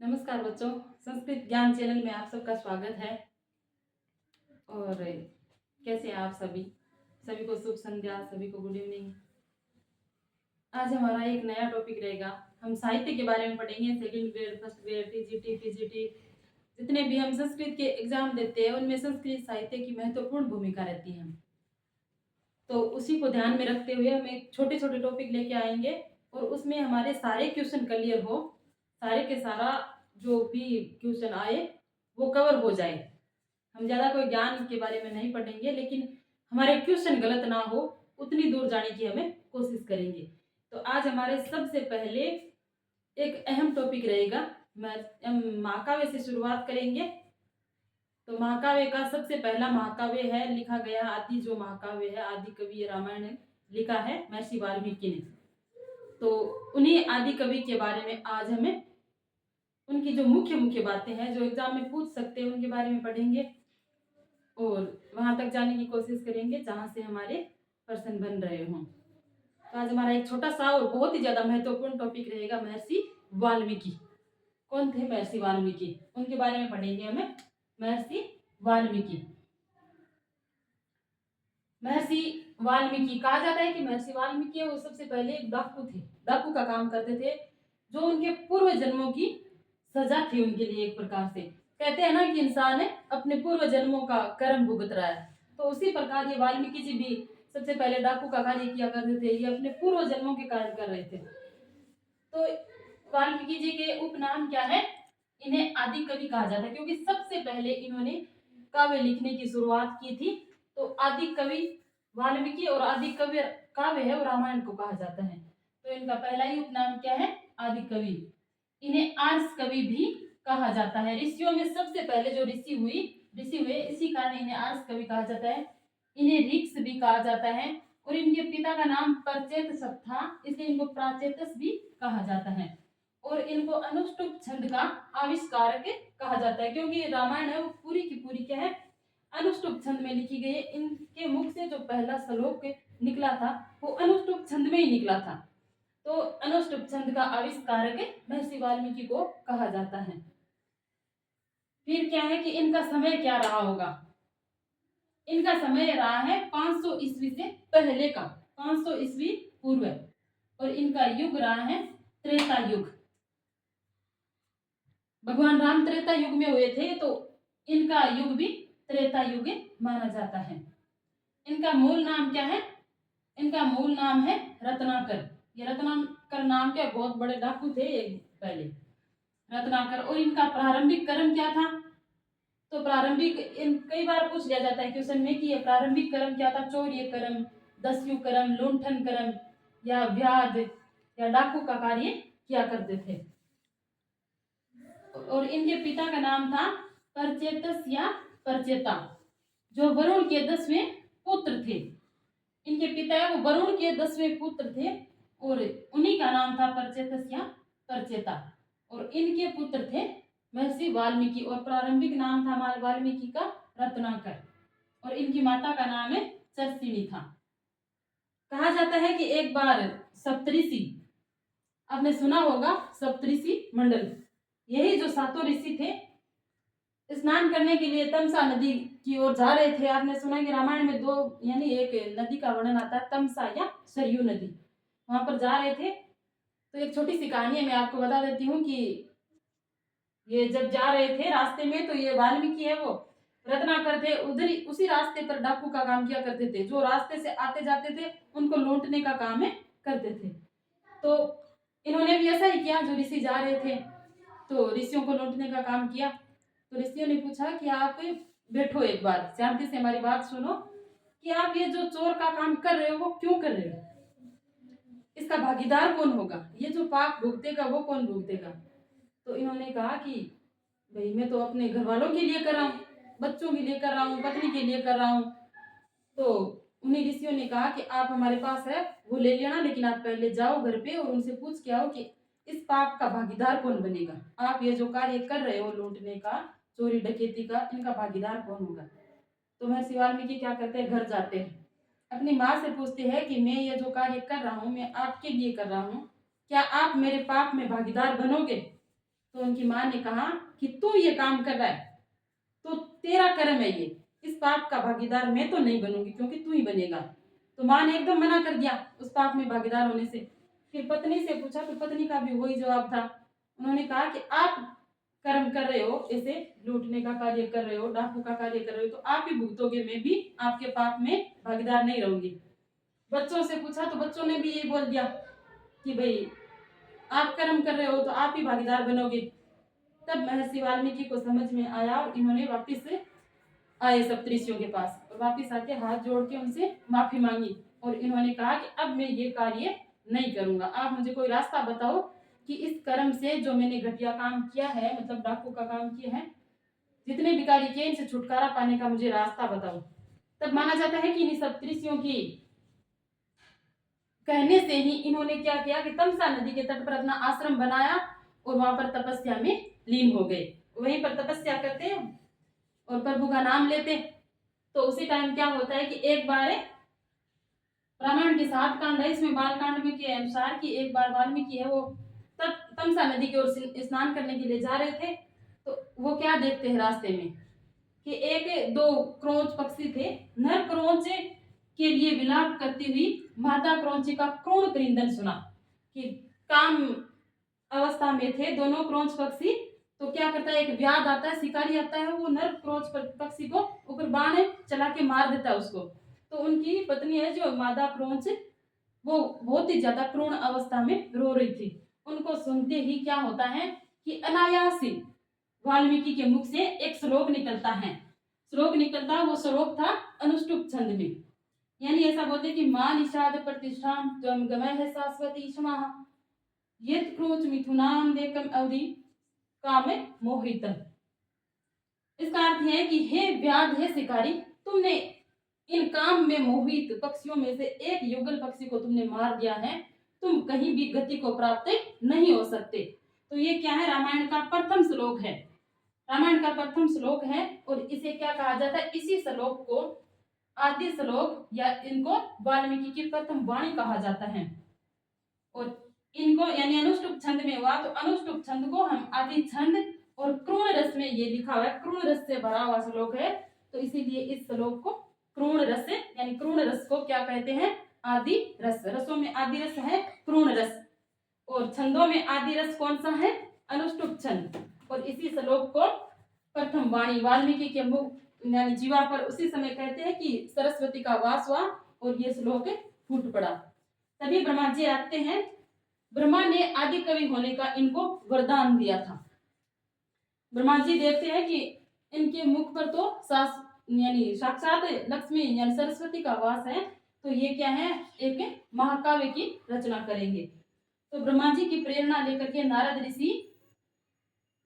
नमस्कार बच्चों, संस्कृत ज्ञान चैनल में आप सबका स्वागत है। और कैसे हैं आप सभी? सभी को शुभ संध्या, सभी को गुड इवनिंग। आज हमारा एक नया टॉपिक रहेगा। हम साहित्य के बारे में पढ़ेंगे। Second grade, first grade, TGT, PGT, जितने भी हम संस्कृत के एग्जाम देते हैं उनमें संस्कृत साहित्य की महत्वपूर्ण भूमिका रहती है। तो उसी को ध्यान में रखते हुए हम एक छोटे छोटे टॉपिक लेके आएंगे और उसमें हमारे सारे क्वेश्चन क्लियर हो, सारे के सारा जो भी क्वेश्चन आए वो कवर हो जाए। हम ज़्यादा कोई ज्ञान के बारे में नहीं पढ़ेंगे, लेकिन हमारे क्वेश्चन गलत ना हो उतनी दूर जाने की हमें कोशिश करेंगे। तो आज हमारे सबसे पहले एक अहम टॉपिक रहेगा। महाकाव्य से शुरुआत करेंगे। तो महाकाव्य का सबसे पहला महाकाव्य है लिखा गया आदि, जो महाकाव्य है आदि कवि रामायण लिखा है महर्षि वाल्मीकि ने। तो उन्हीं आदि कवि के बारे में आज हमें उनकी जो मुख्य मुख्य बातें हैं जो एग्जाम में पूछ सकते हैं उनके बारे में पढ़ेंगे और वहां तक जाने की कोशिश करेंगे जहां से हमारे प्रश्न बन रहे हों। तो आज हमारा एक छोटा सा और बहुत ही ज्यादा महत्वपूर्ण टॉपिक रहेगा महर्षि वाल्मीकि। कौन थे महर्षि वाल्मीकि? उनके बारे में पढ़ेंगे हमें। महर्षि वाल्मीकि, महर्षि वाल्मीकि कहा जाता है कि महर्षि वाल्मीकि वो सबसे पहले एक डाकू थे। डाकू का काम करते थे, जो उनके पूर्व जन्मों की सजा थी उनके लिए। एक प्रकार से कहते हैं ना कि इंसान है अपने पूर्व जन्मों का कर्म भुगत रहा है, तो उसी प्रकार ये वाल्मीकि जी भी सबसे पहले डाकू का कार्य किया करते थे। ये अपने पूर्व जन्मों के कार्य कर रहे थे। तो वाल्मीकि जी के उपनाम क्या है? इन्हें आदि कवि कहा जाता है क्योंकि सबसे पहले इन्होंने काव्य लिखने की शुरुआत की थी। तो आदि कवि वाल्मीकि और आदि कवि काव्य है वो रामायण को कहा जाता है। तो इनका पहला ही उपनाम क्या है? आदि कवि। इन्हें आर्ष कवि भी कहा जाता है। ऋषियों में सबसे पहले जो ऋषि हुए, इसी कारण इन्हें आर्ष कवि कहा जाता है। इन्हें ऋक्ष भी कहा जाता है और इनके पिता का नाम प्रचेतस था, इसलिए इनको प्राचेतस भी कहा जाता है। और इनको अनुष्टुप छंद का आविष्कारक कहा जाता है क्योंकि रामायण है वो पूरी की पूरी क्या है? अनुष्टुप छंद में लिखी गई है। इनके मुख से जो पहला श्लोक निकला था वो अनुष्टुप छंद में ही निकला था। तो अनुष्टुप छंद का आविष्कारक महर्षि वाल्मीकि को कहा जाता है। फिर क्या है कि इनका समय क्या रहा होगा? इनका समय रहा है 500 ईस्वी से पहले का, 500 ईस्वी पूर्व। और इनका युग रहा है त्रेता युग। भगवान राम त्रेता युग में हुए थे, तो इनका युग भी त्रेता युग माना जाता है। इनका मूल नाम क्या है? इनका मूल नाम है रत्नाकर। ये रत्नाकर नाम के बहुत बड़े डाकू थे पहले, रत्नाकर। और इनका प्रारंभिक कर्म क्या था? तो प्रारंभिक कई बार पूछ लिया जाता है क्वेश्चन में कि ये प्रारंभिक कर्म क्या था? चौर्य कर्म, दस्यु कर्म, लुंठन कर्म या व्याध या डाकू का कार्य किया करते थे। और इनके पिता का नाम था परचेतस या परचेता, जो वरुण के 10वें पुत्र थे। इनके पिता वो वरुण के 10वें पुत्र थे और उन्हीं का नाम था परचेतस या परचेता। और इनके पुत्र थे महर्षि वाल्मीकि और प्रारंभिक नाम था वाल्मीकि का रत्नाकर। और इनकी माता का नाम है चर्षिणी था। कहा जाता है कि एक बार सप्तऋषि, आपने सुना होगा सप्तऋषि मंडल, यही जो सातों ऋषि थे स्नान करने के लिए तमसा नदी की ओर जा रहे थे। आपने सुना कि रामायण में दो यानी एक नदी का वर्णन आता है, तमसा या सरयू नदी। वहां पर जा रहे थे। तो एक छोटी सी कहानी मैं आपको बता देती हूँ कि ये जब जा रहे थे रास्ते में, तो ये वाल्मीकि है वो रत्नाकर थे, उधर उसी रास्ते पर डाकू का काम किया करते थे। जो रास्ते से आते जाते थे उनको लूटने का काम है करते थे। तो इन्होंने भी ऐसा ही किया, जो ऋषि जा रहे थे तो ऋषियों को लूटने का काम किया। तो ऋषियों ने पूछा कि आप बैठो, एक बार शांति से हमारी बात सुनो, कि आप ये जो चोर का काम कर रहे हो वो क्यों कर रहे हो? इसका भागीदार कौन होगा? ये जो पाप भुगतेगा वो कौन भुगतेगा? तो इन्होंने कहा कि भाई मैं तो अपने घर वालों के लिए कर रहा हूँ, बच्चों के लिए कर रहा हूँ, पत्नी के लिए कर रहा हूँ। तो उन्हीं ऋषियों ने कहा कि आप हमारे पास है वो ले लेना, लेकिन आप पहले जाओ घर पे और उनसे पूछ के आओ कि इस पाप का भागीदार कौन बनेगा। आप ये जो कार्य कर रहे हो लूटने का, चोरी डकैती का, इनका भागीदार कौन होगा? तो महर्षि वाल्मीकि क्या करते हैं? घर जाते हैं, अपनी माँ से पूछते हैं कि मैं ये जो कार्य कर रहा हूँ मैं आपके लिए कर रहा हूँ, क्या आप मेरे पाप में भागीदार बनोगे? तो उनकी माँ ने कहा कि तू ये काम कर रहा है तो तेरा कर्म है, ये इस पाप का भागीदार मैं तो नहीं बनूंगी क्योंकि तू ही बनेगा। तो माँ ने एकदम मना कर दिया उस पाप में भागीदार होने से। फिर पत्नी से पूछा तो पत्नी का भी वही जवाब था। उन्होंने कहा कि आप कर्म कर रहे हो, ऐसे लूटने का कार्य कर रहे हो, डाकू का कार्य कर रहे हो, तो आप ही भुगतोगे, मैं भी आपके पाप में भागीदार नहीं रहूंगी। बच्चों से पूछा तो बच्चों ने भी ये बोल दिया कि भाई आप कर्म कर रहे हो तो आप ही भागीदार बनोगे। तब महर्षि वाल्मीकि को समझ में आया और इन्होंने वापिस आए सप्तऋषियों के पास और वापिस आके हाथ जोड़ के उनसे माफी मांगी और इन्होंने कहा कि अब मैं ये कार्य नहीं करूंगा, आप मुझे कोई रास्ता बताओ कि इस कर्म से जो मैंने घटिया काम किया है, मतलब डाकू का काम किया है, जितने भी कार्य किए इनसे छुटकारा पाने का मुझे रास्ता बताओ। तब माना जाता है कि इन सप्तऋषियों की कहने से ही इन्होंने क्या किया कि तमसा नदी के तट पर अपना आश्रम बनाया और वहां पर तपस्या में लीन हो गए। वहीं पर तपस्या करते और प्रभु का नाम लेते। तो उसी टाइम क्या होता है कि एक बार रामायण के 7 कांड है, इसमें बाल कांड में के अनुसार कि एक बार वाल्मीकि है वो तब तमसा नदी की ओर स्नान करने के लिए जा रहे थे। तो वो क्या देखते हैं रास्ते में कि एक दो क्रोंच पक्षी थे। नर क्रोंच के लिए विलाप करती हुई माता क्रोंची का क्रूण क्रंदन सुना कि काम अवस्था में थे दोनों क्रोंच पक्षी। तो क्या करता है, एक व्याध आता है, शिकारी आता है, वो नर क्रोंच पक्षी को ऊपर बाण चला के मार देता है उसको। तो उनकी पत्नी है जो मादा क्रोंच, वो बहुत ही ज्यादा क्रूण अवस्था में रो रही थी। उनको सुनते ही क्या होता है कि अनायास ही वाल्मीकि के मुख से एक श्लोक निकलता है। श्लोक निकलता, वो श्लोक था अनुष्टुप छंद में, यानी ऐसा बोलते कि मां निषाद प्रतिष्ठा त्वं गमय है शाश्वती क्षमा यत् क्रोच मिथुनाम देकम अवधि काम मोहितम। इसका अर्थ है कि हे व्याध, हे शिकारी, तुमने इन काम में मोहित पक्षियों में से एक युगल पक्षी को तुमने मार दिया है, तुम कहीं भी गति को प्राप्त नहीं हो सकते। तो ये क्या है, रामायण का प्रथम श्लोक है। रामायण का प्रथम श्लोक है और इसे क्या कहा जाता है, इसी श्लोक को आदि श्लोक या इनको वाल्मीकि की प्रथम वाणी कहा जाता है। और इनको यानी अनुष्टुप छंद में हुआ, तो अनुष्टुप छंद को हम आदि छंद और क्रूण रस में ये लिखा हुआ है, क्रूण रस से भरा हुआ श्लोक है, तो इसीलिए इस श्लोक को क्रूण रस यानी क्रूण रस को क्या कहते हैं, आदि रस। रसों में आदि रस है क्रूण रस, और छंदों में आदि रस कौन सा है, अनुष्टुप छंद। और इसी श्लोक को प्रथम वाणी वाल्मीकि के मुख यानी जीवा पर उसी समय कहते हैं कि सरस्वती का वास हुआ और ये श्लोक फूट पड़ा। तभी ब्रह्मा जी आते हैं। ब्रह्मा ने आदि कवि होने का इनको वरदान दिया था। ब्रह्मा जी देखते हैं कि इनके मुख पर तो यानी साक्षात लक्ष्मी यानी सरस्वती का वास है, तो ये क्या है, एक महाकाव्य की रचना करेंगे। तो ब्रह्मा जी की प्रेरणा लेकर के नारद ऋषि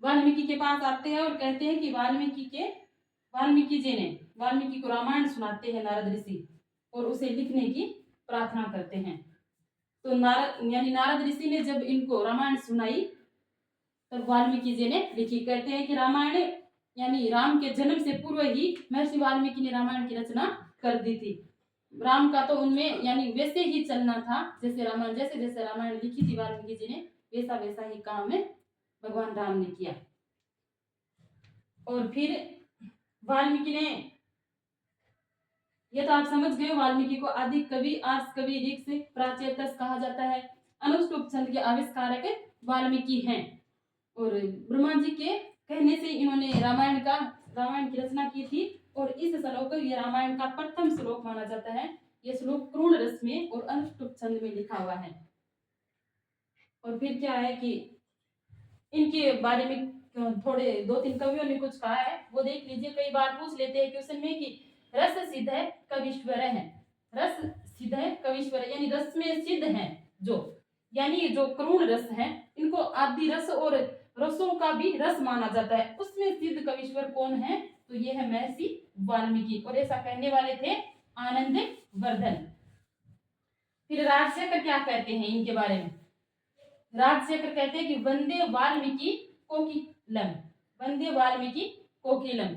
वाल्मीकि के पास आते हैं और कहते हैं कि वाल्मीकि जी ने वाल्मीकि को रामायण सुनाते हैं नारद ऋषि और उसे लिखने की प्रार्थना करते हैं। तो नारद ऋषि ने जब इनको रामायण सुनाई तब वाल्मीकि जी ने लिखी। कहते हैं कि रामायण यानी राम के जन्म से पूर्व ही महर्षि वाल्मीकि ने रामायण की रचना कर दी थी। राम का तो उनमें यानी वैसे ही चलना था, जैसे रामायण लिखी थी वाल्मीकि जी ने, वैसा वैसा ही काम है भगवान राम ने किया। और फिर वाल्मीकि ने, ये तो आप समझ गए, वाल्मीकि को आदि कवि, आर्ष कवि, ऋक्ष, प्राचेतस कहा जाता है। अनुष्टुप छंद के आविष्कारक वाल्मीकि हैं और ब्रह्मा जी के कहने से इन्होंने रामायण की रचना की थी। और इस श्लोक को ये रामायण का प्रथम श्लोक माना जाता है। ये श्लोक क्रूण रस में और अनुष्टुप छंद में लिखा हुआ है। और फिर क्या है कि इनके बारे में थोड़े 2-3 कवियों ने कुछ कहा है, वो देख लीजिए। कई बार पूछ लेते हैं क्वेश्चन में कि रस सिद्ध है कविश्वर है, रस सिद्ध है कविश्वर यानी रस में सिद्ध है जो, यानी जो क्रूण रस है इनको आदि रस और रसों का भी रस माना जाता है, उसमें सिद्ध कविश्वर कौन है, तो ये है महर्षि वाल्मीकि। और ऐसा कहने वाले थे आनंद वर्धन। फिर राजशेखर क्या कहते हैं इनके बारे में, राजशेखर कहते हैं कि वंदे वाल्मीकि कोकिलम, वंदे वाल्मीकि कोकिलम,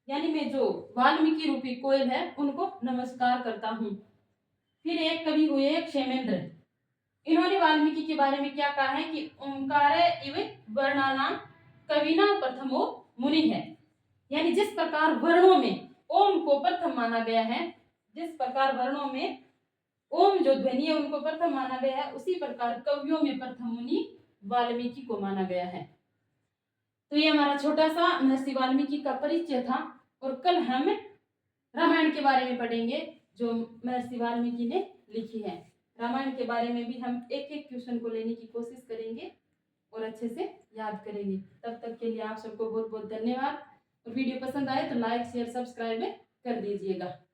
यानी मैं जो वाल्मीकि रूपी कोयल है उनको नमस्कार करता हूँ। फिर एक कवि हुए क्षेमेंद्र, इन्होंने वाल्मीकि के बारे में क्या कहा है कि ओंकार इव वर्णानाम कविना प्रथमो मुनि है। यानी जिस प्रकार वर्णों में ओम को प्रथम माना गया है, जिस प्रकार वर्णों में ओम जो ध्वनि है उनको प्रथम माना गया है, उसी प्रकार कवियों में प्रथम मुनि वाल्मीकि को माना गया है। तो ये हमारा छोटा सा महर्षि वाल्मीकि का परिचय था। और कल हम रामायण के बारे में पढ़ेंगे जो महर्षि वाल्मीकि ने लिखी है। रामायण के बारे में भी हम एक एक क्वेश्चन को लेने की कोशिश करेंगे और अच्छे से याद करेंगे। तब तक के लिए आप सबको बहुत बहुत धन्यवाद। और वीडियो पसंद आए तो लाइक शेयर सब्सक्राइब कर दीजिएगा।